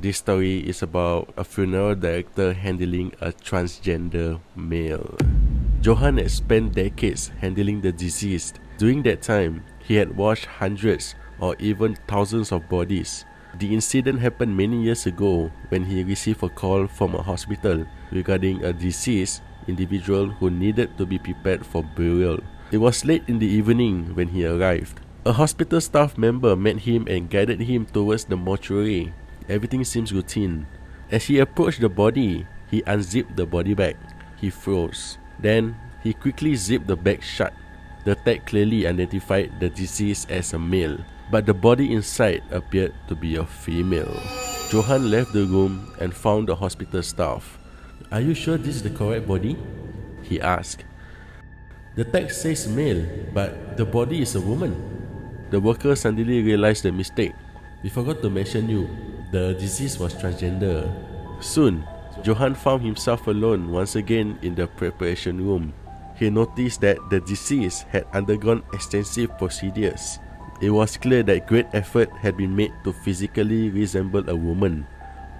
This story is about a funeral director handling a transgender male. Johan had spent decades handling the deceased. During that time, he had washed hundreds or even thousands of bodies. The incident happened many years ago when he received a call from a hospital regarding a deceased individual who needed to be prepared for burial. It was late in the evening when he arrived. A hospital staff member met him and guided him towards the mortuary. Everything seems routine. As he approached the body, he unzipped the body bag. He froze. Then, he quickly zipped the bag shut. The tag clearly identified the deceased as a male, but the body inside appeared to be a female. Johan left the room and found the hospital staff. "Are you sure this is the correct body?" he asked. "The tag says male, but the body is a woman." The worker suddenly realized the mistake. "We forgot to mention you. The deceased was transgender." Soon, Johan found himself alone once again in the preparation room. He noticed that the deceased had undergone extensive procedures. It was clear that great effort had been made to physically resemble a woman.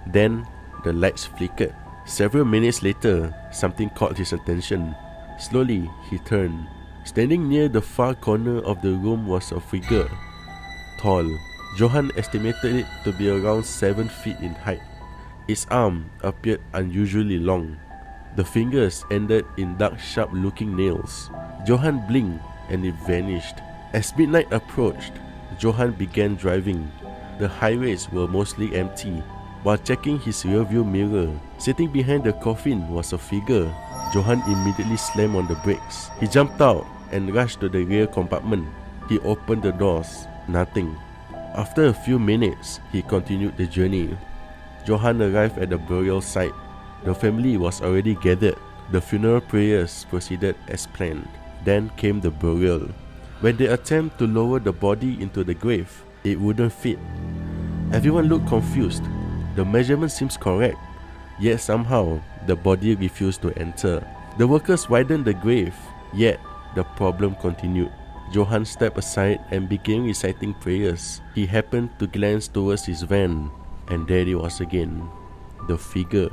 Then, the lights flickered. Several minutes later, something caught his attention. Slowly, he turned. Standing near the far corner of the room was a figure. Tall. Johan estimated it to be around 7 feet in height. Its arm appeared unusually long. The fingers ended in dark, sharp-looking nails. Johan blinked and it vanished. As midnight approached, Johan began driving. The highways were mostly empty. While checking his rearview mirror, sitting behind the coffin was a figure. Johan immediately slammed on the brakes. He jumped out and rushed to the rear compartment. He opened the doors. Nothing. After a few minutes, he continued the journey. Johan arrived at the burial site. The family was already gathered. The funeral prayers proceeded as planned. Then came the burial. When they attempted to lower the body into the grave, it wouldn't fit. Everyone looked confused. The measurement seems correct, yet somehow the body refused to enter. The workers widened the grave, yet the problem continued. Johan stepped aside and began reciting prayers. He happened to glance towards his van, and there it was again. The figure.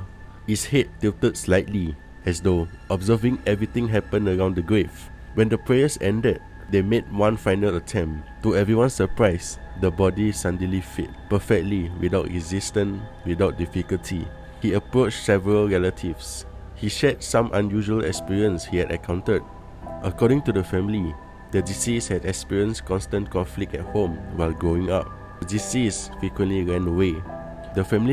His head tilted slightly, as though observing everything happen around the grave. When the prayers ended, they made one final attempt. To everyone's surprise, the body suddenly fit perfectly, without resistance, without difficulty. He approached several relatives. He shared some unusual experience he had encountered. According to the family, the deceased had experienced constant conflict at home while growing up. The deceased frequently ran away. The family